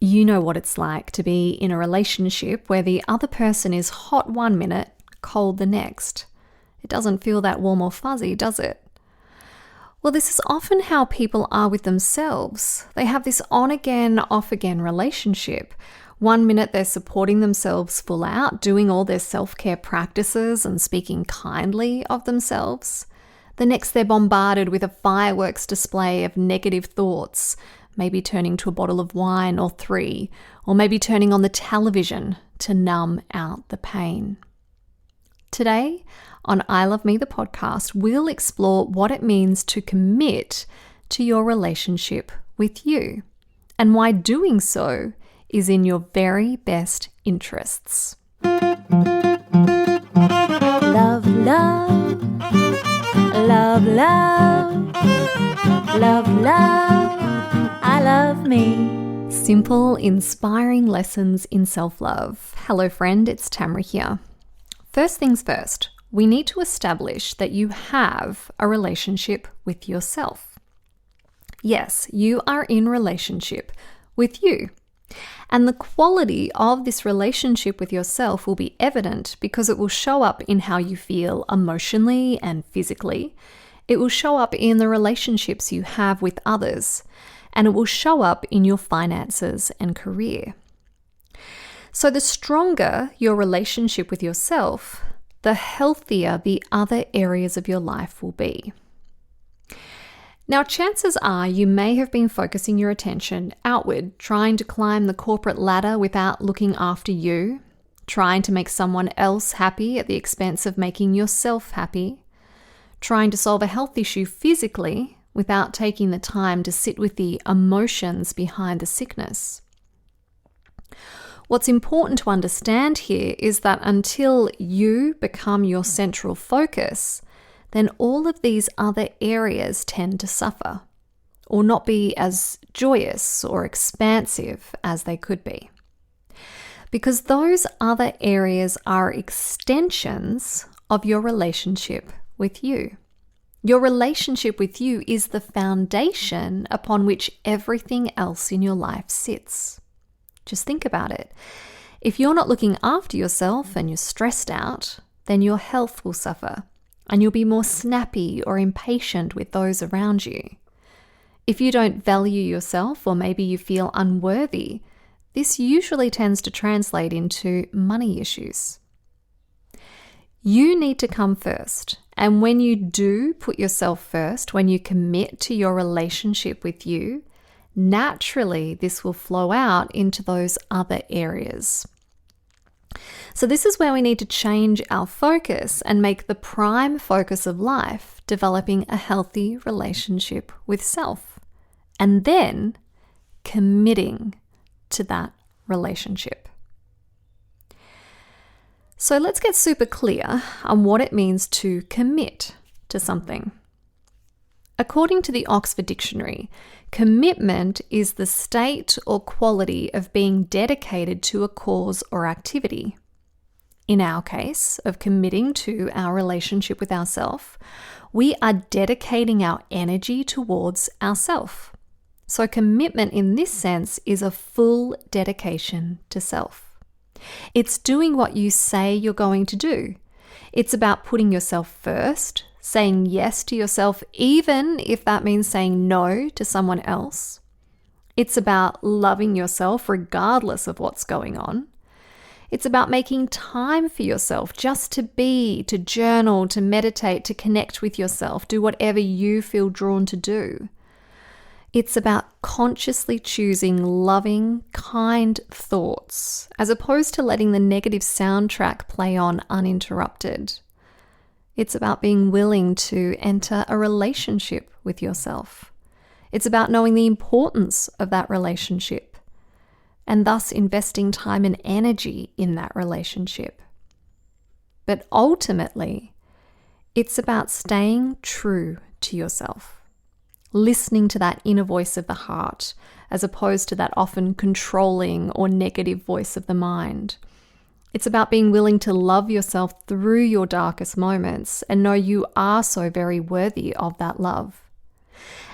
You know what it's like to be in a relationship where the other person is hot one minute, cold the next. It doesn't feel that warm or fuzzy, does it? Well, this is often how people are with themselves. They have this on-again, off-again relationship. One minute they're supporting themselves full out, doing all their self-care practices and speaking kindly of themselves. The next they're bombarded with a fireworks display of negative thoughts, maybe turning to a bottle of wine or 3, or maybe turning on the television to numb out the pain. Today, on I Love Me, the podcast, we'll explore what it means to commit to your relationship with you and why doing so is in your very best interests. Love, love, love, love, love, love, I love me. Simple, inspiring lessons in self-love. Hello friend, it's Tamra here. First things first, we need to establish that you have a relationship with yourself. Yes, you are in relationship with you. And the quality of this relationship with yourself will be evident because it will show up in how you feel emotionally and physically. It will show up in the relationships you have with others, and it will show up in your finances and career. So the stronger your relationship with yourself, the healthier the other areas of your life will be. Now, chances are you may have been focusing your attention outward, trying to climb the corporate ladder without looking after you, trying to make someone else happy at the expense of making yourself happy, trying to solve a health issue physically without taking the time to sit with the emotions behind the sickness. What's important to understand here is that until you become your central focus, then all of these other areas tend to suffer or not be as joyous or expansive as they could be. Because those other areas are extensions of your relationship with you. Your relationship with you is the foundation upon which everything else in your life sits. Just think about it. If you're not looking after yourself and you're stressed out, then your health will suffer and you'll be more snappy or impatient with those around you. If you don't value yourself or maybe you feel unworthy, this usually tends to translate into money issues. You need to come first. And when you do put yourself first, when you commit to your relationship with you, naturally this will flow out into those other areas. So this is where we need to change our focus and make the prime focus of life developing a healthy relationship with self, and then committing to that relationship. So let's get super clear on what it means to commit to something. According to the Oxford Dictionary, commitment is the state or quality of being dedicated to a cause or activity. In our case of committing to our relationship with ourselves, we are dedicating our energy towards ourselves. So commitment in this sense is a full dedication to self. It's doing what you say you're going to do. It's about putting yourself first, saying yes to yourself, even if that means saying no to someone else. It's about loving yourself regardless of what's going on. It's about making time for yourself just to be, to journal, to meditate, to connect with yourself, do whatever you feel drawn to do. It's about consciously choosing loving, kind thoughts, as opposed to letting the negative soundtrack play on uninterrupted. It's about being willing to enter a relationship with yourself. It's about knowing the importance of that relationship and thus investing time and energy in that relationship. But ultimately, it's about staying true to yourself, listening to that inner voice of the heart, as opposed to that often controlling or negative voice of the mind. It's about being willing to love yourself through your darkest moments and know you are so very worthy of that love.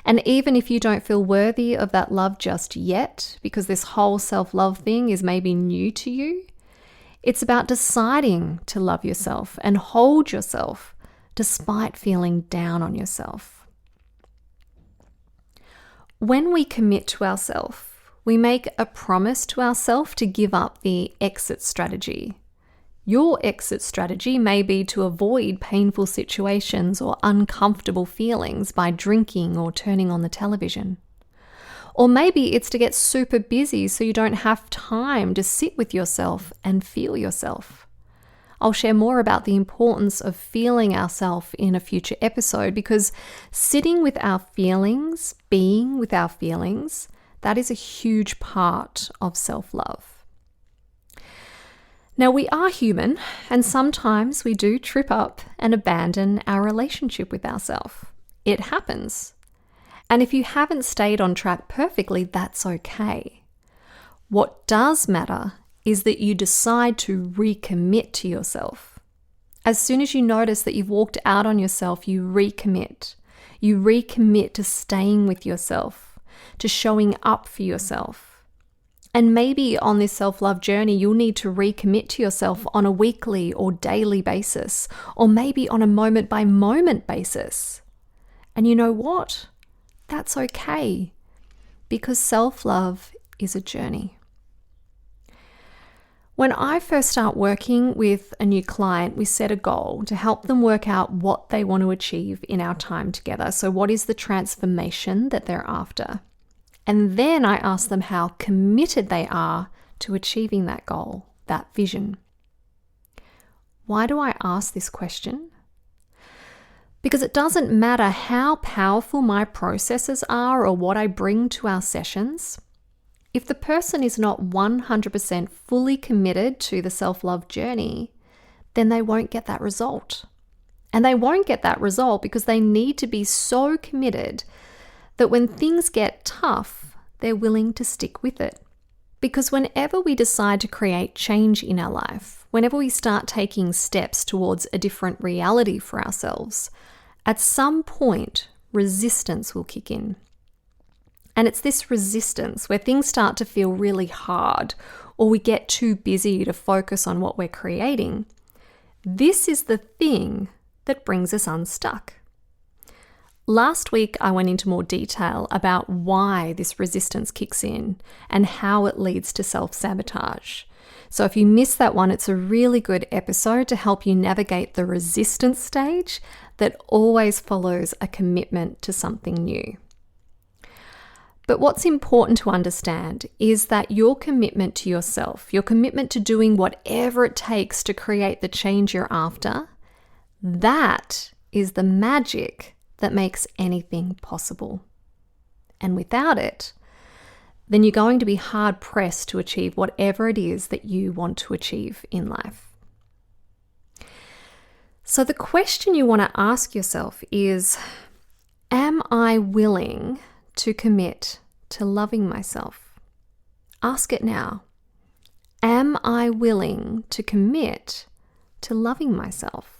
And even if you don't feel worthy of that love just yet, because this whole self-love thing is maybe new to you, it's about deciding to love yourself and hold yourself despite feeling down on yourself. When we commit to ourselves, we make a promise to ourselves to give up the exit strategy. Your exit strategy may be to avoid painful situations or uncomfortable feelings by drinking or turning on the television. Or maybe it's to get super busy so you don't have time to sit with yourself and feel yourself. I'll share more about the importance of feeling ourselves in a future episode, because sitting with our feelings, being with our feelings, that is a huge part of self-love. Now, we are human, and sometimes we do trip up and abandon our relationship with ourselves. It happens. And if you haven't stayed on track perfectly, that's okay. What does matter is that you decide to recommit to yourself. As soon as you notice that you've walked out on yourself, you recommit. You recommit to staying with yourself, to showing up for yourself. And maybe on this self-love journey, you'll need to recommit to yourself on a weekly or daily basis, or maybe on a moment-by-moment basis. And you know what? That's okay, because self-love is a journey. When I first start working with a new client, we set a goal to help them work out what they want to achieve in our time together. So what is the transformation that they're after? And then I ask them how committed they are to achieving that goal, that vision. Why do I ask this question? Because it doesn't matter how powerful my processes are or what I bring to our sessions. If the person is not 100% fully committed to the self-love journey, then they won't get that result. And they won't get that result because they need to be so committed that when things get tough, they're willing to stick with it. Because whenever we decide to create change in our life, whenever we start taking steps towards a different reality for ourselves, at some point, resistance will kick in. And it's this resistance where things start to feel really hard, or we get too busy to focus on what we're creating. This is the thing that brings us unstuck. Last week, I went into more detail about why this resistance kicks in and how it leads to self-sabotage. So if you missed that one, it's a really good episode to help you navigate the resistance stage that always follows a commitment to something new. But what's important to understand is that your commitment to yourself, your commitment to doing whatever it takes to create the change you're after, that is the magic that makes anything possible. And without it, then you're going to be hard pressed to achieve whatever it is that you want to achieve in life. So the question you want to ask yourself is, am I willing to commit to loving myself? Ask it now. Am I willing to commit to loving myself?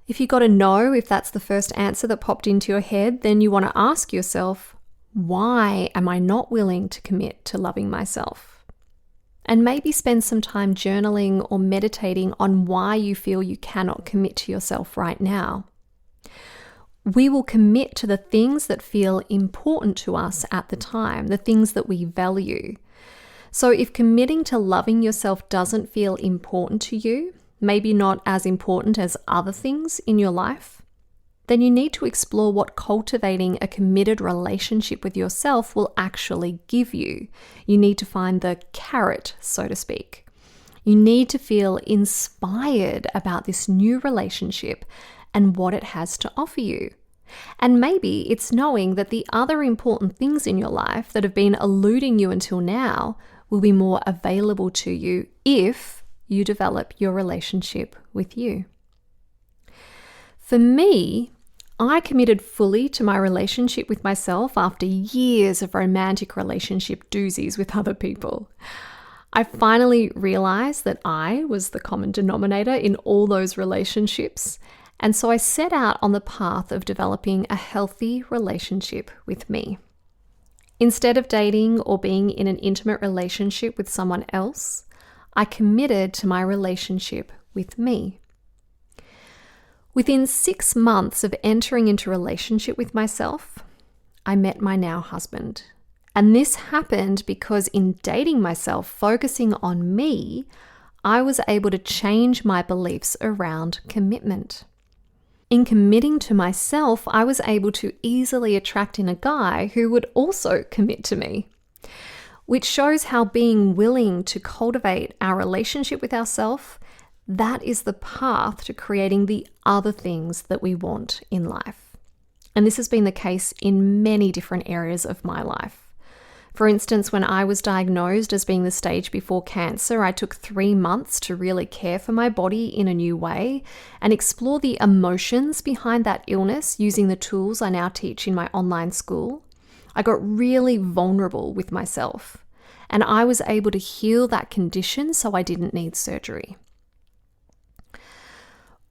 If you got a no, if that's the first answer that popped into your head, then you want to ask yourself, why am I not willing to commit to loving myself? And maybe spend some time journaling or meditating on why you feel you cannot commit to yourself right now. We will commit to the things that feel important to us at the time, the things that we value. So if committing to loving yourself doesn't feel important to you, maybe not as important as other things in your life, then you need to explore what cultivating a committed relationship with yourself will actually give you. You need to find the carrot, so to speak. You need to feel inspired about this new relationship and what it has to offer you. And maybe it's knowing that the other important things in your life that have been eluding you until now will be more available to you if you develop your relationship with you. For me, I committed fully to my relationship with myself after years of romantic relationship doozies with other people. I finally realized that I was the common denominator in all those relationships, And so I set out on the path of developing a healthy relationship with me. Instead of dating or being in an intimate relationship with someone else, I committed to my relationship with me. Within 6 months of entering into a relationship with myself, I met my now husband. And this happened because in dating myself, focusing on me, I was able to change my beliefs around commitment. In committing to myself, I was able to easily attract in a guy who would also commit to me, which shows how being willing to cultivate our relationship with ourselves, that is the path to creating the other things that we want in life. And this has been the case in many different areas of my life. For instance, when I was diagnosed as being the stage before cancer, I took 3 months to really care for my body in a new way and explore the emotions behind that illness using the tools I now teach in my online school. I got really vulnerable with myself, and I was able to heal that condition so I didn't need surgery.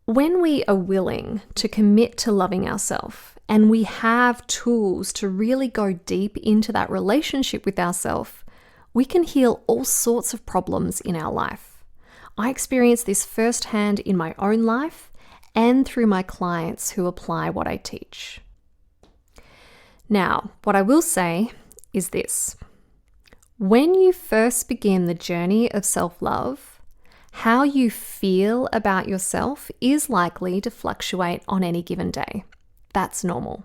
When we are willing to commit to loving ourselves, and we have tools to really go deep into that relationship with ourselves, we can heal all sorts of problems in our life. I experienced this firsthand in my own life and through my clients who apply what I teach. Now, what I will say is this. When you first begin the journey of self-love, how you feel about yourself is likely to fluctuate on any given day. That's normal.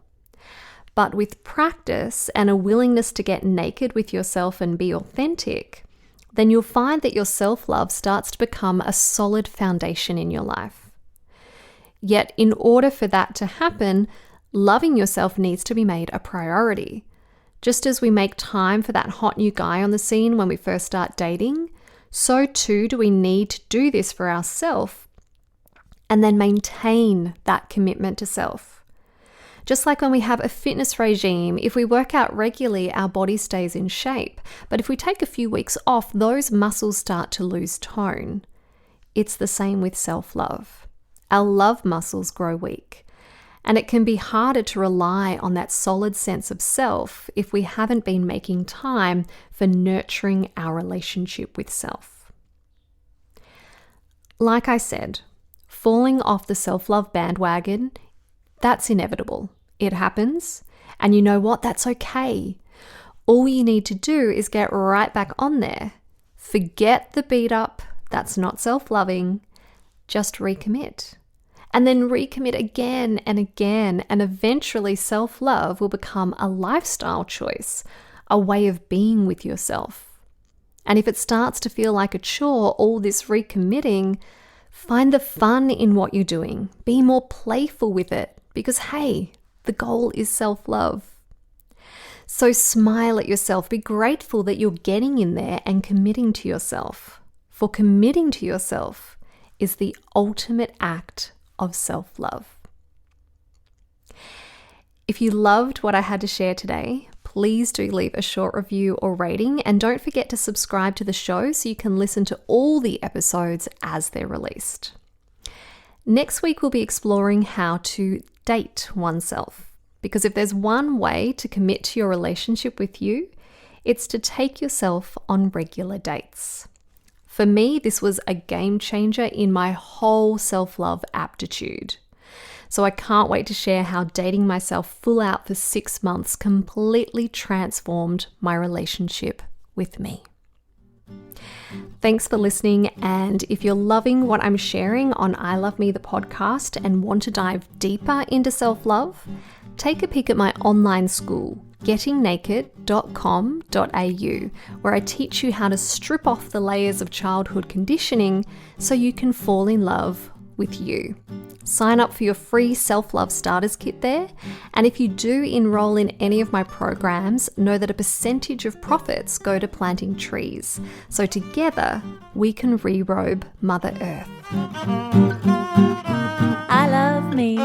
But with practice and a willingness to get naked with yourself and be authentic, then you'll find that your self-love starts to become a solid foundation in your life. Yet in order for that to happen, loving yourself needs to be made a priority. Just as we make time for that hot new guy on the scene when we first start dating, so too do we need to do this for ourselves and then maintain that commitment to self. Just like when we have a fitness regime, if we work out regularly, our body stays in shape. But if we take a few weeks off, those muscles start to lose tone. It's the same with self-love. Our love muscles grow weak. And it can be harder to rely on that solid sense of self if we haven't been making time for nurturing our relationship with self. Like I said, falling off the self-love bandwagon, that's inevitable. It happens. And you know what? That's okay. All you need to do is get right back on there. Forget the beat up. That's not self-loving. Just recommit. And then recommit again and again. And eventually self-love will become a lifestyle choice, a way of being with yourself. And if it starts to feel like a chore, all this recommitting, find the fun in what you're doing. Be more playful with it. Because, hey, the goal is self-love. So smile at yourself. Be grateful that you're getting in there and committing to yourself. For committing to yourself is the ultimate act of self-love. If you loved what I had to share today, please do leave a short review or rating, and don't forget to subscribe to the show so you can listen to all the episodes as they're released. Next week, we'll be exploring how to date oneself. Because if there's one way to commit to your relationship with you, it's to take yourself on regular dates. For me, this was a game changer in my whole self-love aptitude. So I can't wait to share how dating myself full out for 6 months completely transformed my relationship with me. Thanks for listening, and if you're loving what I'm sharing on I Love Me the podcast and want to dive deeper into self-love, take a peek at my online school, gettingnaked.com.au, where I teach you how to strip off the layers of childhood conditioning so you can fall in love with you. Sign up for your free self-love starters kit there, and if you do enroll in any of my programs, know that a percentage of profits go to planting trees, so together we can re-robe Mother Earth. I love me.